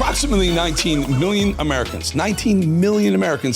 Approximately 19 million Americans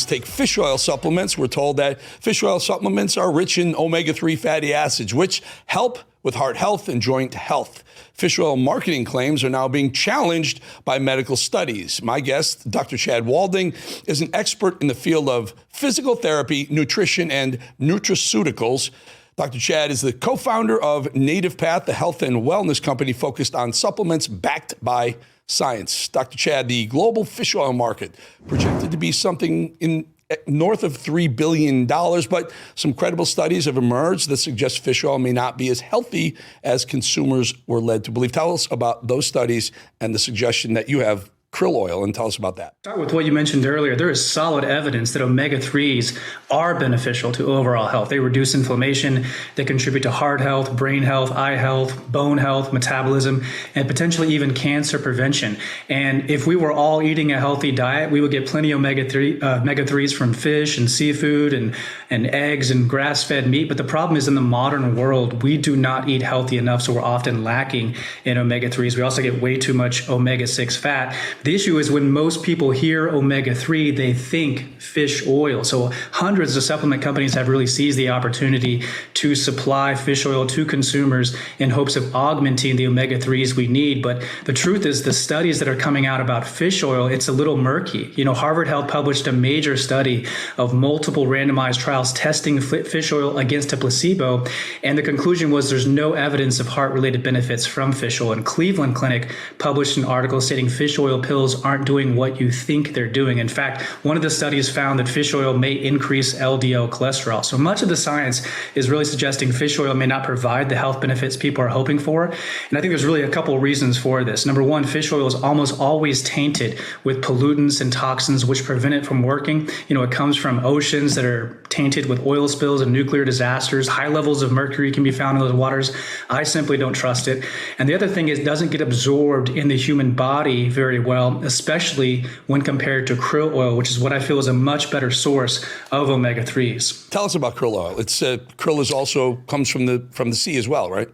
take fish oil supplements. We're told that fish oil supplements are rich in omega-3 fatty acids, which help with heart health and joint health. Fish oil marketing claims are now being challenged by medical studies. My guest, Dr. Chad Walden, is an expert in the field of physical therapy, nutrition, and nutraceuticals. Dr. Chad is the co-founder of Native Path, the health and wellness company focused on supplements backed by science. Dr. Chad, the global fish oil market projected to be something in north of $3 billion, but some credible studies have emerged that suggest fish oil may not be as healthy as consumers were led to believe. Tell us about those studies and the suggestion that you have krill oil, and tell us about that. Start with what you mentioned earlier. There is solid evidence that omega-3s are beneficial to overall health. They reduce inflammation, they contribute to heart health, brain health, eye health, bone health, metabolism, and potentially even cancer prevention. And if we were all eating a healthy diet, we would get plenty of omega-3s from fish and seafood and eggs and grass-fed meat. But the problem is in the modern world, we do not eat healthy enough, so we're often lacking in omega-3s. We also get way too much omega-6 fat. The issue is when most people hear omega-3, they think fish oil. So hundreds of supplement companies have really seized the opportunity to supply fish oil to consumers in hopes of augmenting the omega-3s we need. But the truth is the studies that are coming out about fish oil, it's a little murky. You know, Harvard Health published a major study of multiple randomized trials testing fish oil against a placebo. And the conclusion was there's no evidence of heart-related benefits from fish oil. And Cleveland Clinic published an article stating fish oil pills aren't doing what you think they're doing. In fact, one of the studies found that fish oil may increase LDL cholesterol. So much of the science is really suggesting fish oil may not provide the health benefits people are hoping for. And I think there's really a couple of reasons for this. Number one, fish oil is almost always tainted with pollutants and toxins which prevent it from working. You know, it comes from oceans that are tainted with oil spills and nuclear disasters. High levels of mercury can be found in those waters. I simply don't trust it. And the other thing is it doesn't get absorbed in the human body very well, especially when compared to krill oil, which is what I feel is a much better source of omega-3s. Tell us about krill oil. It's krill is also comes from the sea as well, right?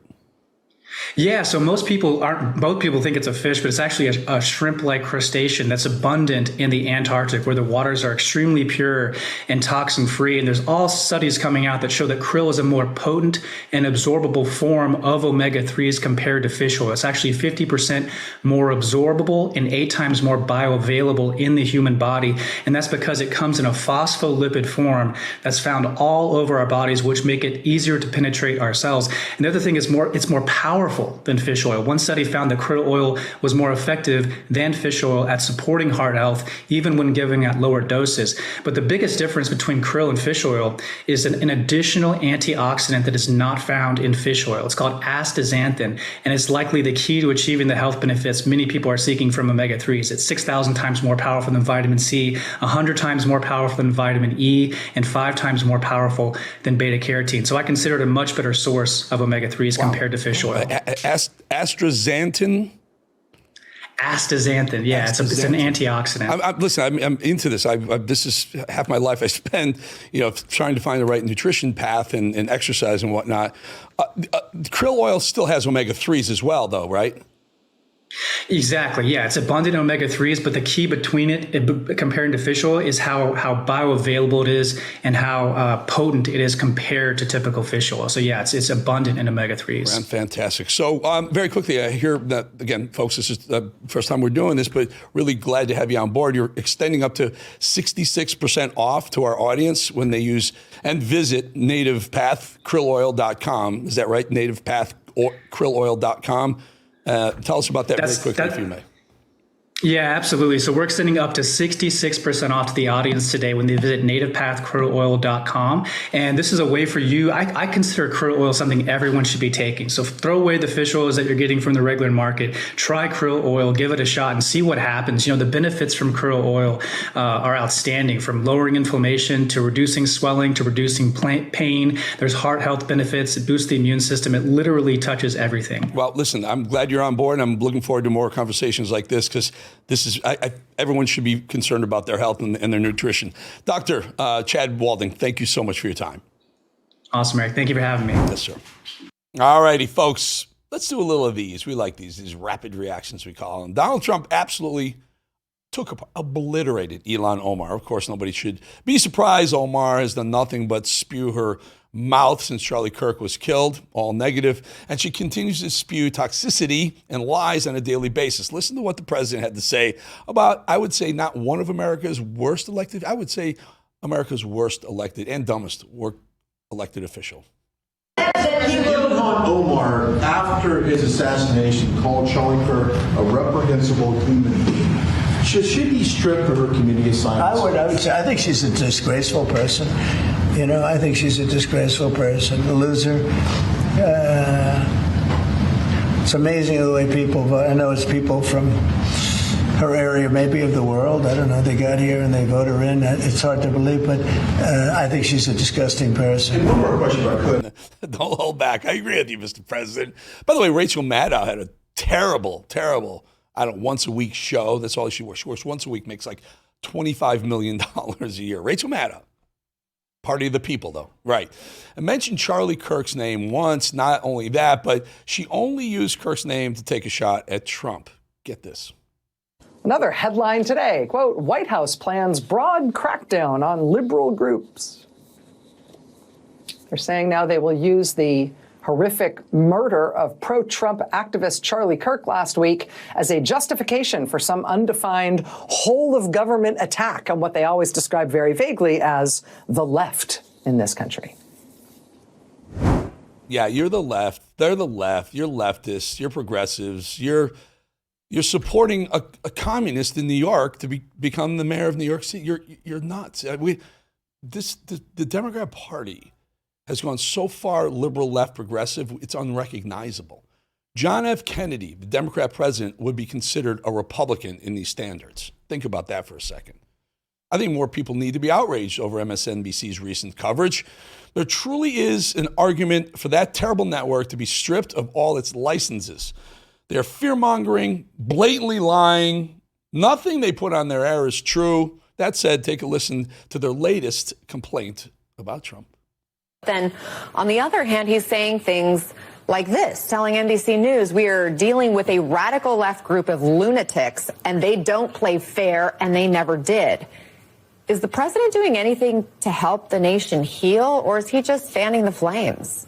Yeah, so both people think it's a fish, but it's actually a shrimp-like crustacean that's abundant in the Antarctic, where the waters are extremely pure and toxin-free. And there's all studies coming out that show that krill is a more potent and absorbable form of omega-3s compared to fish oil. It's actually 50% more absorbable and 8 times more bioavailable in the human body. And that's because it comes in a phospholipid form that's found all over our bodies, which make it easier to penetrate our cells. And the other thing is it's more powerful than fish oil. One study found that krill oil was more effective than fish oil at supporting heart health, even when given at lower doses. But the biggest difference between krill and fish oil is an additional antioxidant that is not found in fish oil. It's called astaxanthin, and it's likely the key to achieving the health benefits many people are seeking from omega-3s. It's 6,000 times more powerful than vitamin C, 100 times more powerful than vitamin E, and 5 times more powerful than beta-carotene. So I consider it a much better source of omega-3s compared to fish oil. Astaxanthin? Astaxanthin, yeah, it's an antioxidant. Listen, I'm into this. This is half my life I spend, trying to find the right nutrition path and exercise and whatnot. Krill oil still has omega-3s as well, though, right? Exactly. Yeah, it's abundant in omega-3s, but the key between it comparing to fish oil is how bioavailable it is and how potent it is compared to typical fish oil. So yeah, it's abundant in omega-3s. Fantastic. So very quickly, I hear that, again, folks, this is the first time we're doing this, but really glad to have you on board. You're extending up to 66% off to our audience when they use and visit nativepathkrilloil.com. Is that right? nativepathkrilloil.com. Tell us about that very quickly, if you may. Yeah, absolutely. So we're extending up to 66% off to the audience today when they visit nativepathkrilloil.com. And this is a way for you. I consider krill oil something everyone should be taking. So throw away the fish oils that you're getting from the regular market. Try krill oil, give it a shot, and see what happens. The benefits from krill oil are outstanding, from lowering inflammation to reducing swelling to reducing pain. There's heart health benefits. It boosts the immune system. It literally touches everything. Well, listen, I'm glad you're on board. I'm looking forward to more conversations like this because this is everyone should be concerned about their health and their nutrition. Dr. Chad Walden, thank you so much for your time. Awesome, Eric. Thank you for having me. Yes, sir. All righty, folks. Let's do a little of these. We like these rapid reactions, we call them. Donald Trump absolutely obliterated Ilhan Omar. Of course, nobody should be surprised. Omar has done nothing but spew her mouth since Charlie Kirk was killed, all negative, and she continues to spew toxicity and lies on a daily basis. Listen to what the president had to say about, I would say, not one of America's worst elected, I would say America's worst elected and dumbest elected official. Ilhan Omar, after his assassination, called Charlie Kirk a reprehensible human being. Should she be stripped of her community assignments? I would say, I think she's a disgraceful person. You know, I think she's a disgraceful person, a loser. It's amazing the way people vote. I know it's people from her area, maybe of the world. I don't know. They got here and they vote her in. It's hard to believe, but I think she's a disgusting person. And one more question, if I could. Don't hold back. I agree with you, Mr. President. By the way, Rachel Maddow had a terrible, once a week show. That's all she works. She works once a week, makes like $25 million a year. Rachel Maddow. Party of the people, though. Right. I mentioned Charlie Kirk's name once. Not only that, but she only used Kirk's name to take a shot at Trump. Get this. Another headline today, quote, White House plans broad crackdown on liberal groups. They're saying now they will use the horrific murder of pro-Trump activist Charlie Kirk last week as a justification for some undefined whole-of-government attack on what they always describe very vaguely as the left in this country. Yeah, you're the left. They're the left. You're leftists. You're progressives. You're supporting a communist in New York to become the mayor of New York City. You're nuts. The Democrat Party has gone so far liberal, left, progressive, it's unrecognizable. John F. Kennedy, the Democrat president, would be considered a Republican in these standards. Think about that for a second. I think more people need to be outraged over MSNBC's recent coverage. There truly is an argument for that terrible network to be stripped of all its licenses. They're fear-mongering, blatantly lying. Nothing they put on their air is true. That said, take a listen to their latest complaint about Trump. Then, on the other hand, he's saying things like this, telling NBC News, we are dealing with a radical left group of lunatics, and they don't play fair, and they never did. Is the president doing anything to help the nation heal, or is he just fanning the flames?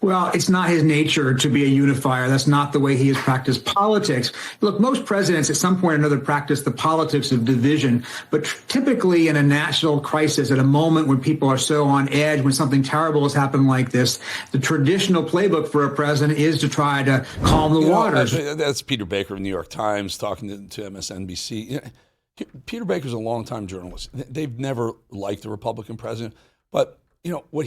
Well, it's not his nature to be a unifier. That's not the way he has practiced politics. Look, most presidents at some point or another practice the politics of division, but typically in a national crisis, at a moment when people are so on edge, when something terrible has happened like this, the traditional playbook for a president is to try to calm the waters. That's Peter Baker of the New York Times talking to MSNBC. Peter Baker's a longtime journalist. They've never liked the Republican president, but what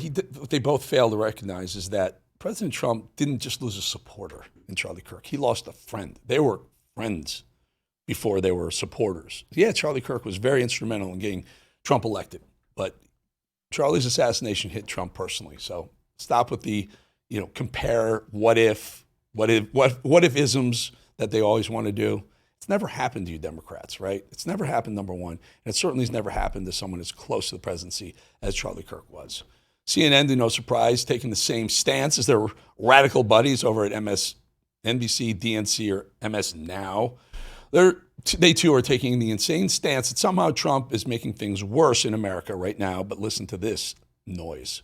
they both fail to recognize is that President Trump didn't just lose a supporter in Charlie Kirk. He lost a friend. They were friends before they were supporters. Yeah, Charlie Kirk was very instrumental in getting Trump elected, but Charlie's assassination hit Trump personally. So stop with the, compare what if isms that they always want to do. It's never happened to you Democrats, right? It's never happened, number one. And it certainly has never happened to someone as close to the presidency as Charlie Kirk was. CNN, to no surprise, taking the same stance as their radical buddies over at MSNBC, DNC, or MS Now. They too are taking the insane stance that somehow Trump is making things worse in America right now. But listen to this noise.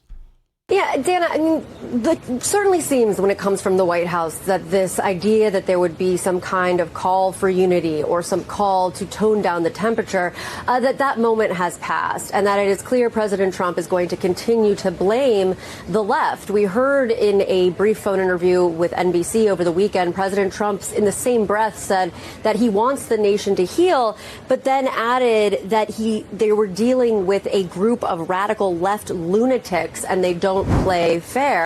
Yeah, Dana, I mean, it certainly seems when it comes from the White House that this idea that there would be some kind of call for unity or some call to tone down the temperature, that moment has passed, and that it is clear President Trump is going to continue to blame the left. We heard in a brief phone interview with NBC over the weekend, President Trump in the same breath said that he wants the nation to heal, but then added that they were dealing with a group of radical left lunatics and they don't play fair.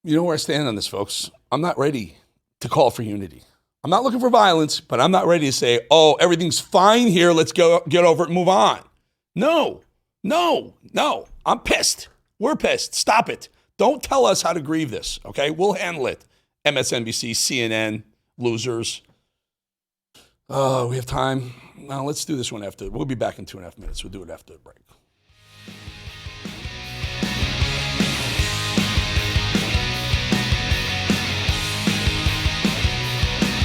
You know where I stand on this, folks. I'm not ready to call for unity. I'm not looking for violence, but I'm not ready to say, oh, everything's fine here. Let's go get over it and move on. No. I'm pissed. We're pissed. Stop it. Don't tell us how to grieve this, okay? We'll handle it. MSNBC, CNN, losers. Oh, we have time. Now let's do this one after. We'll be back in 2.5 minutes. We'll do it after the break.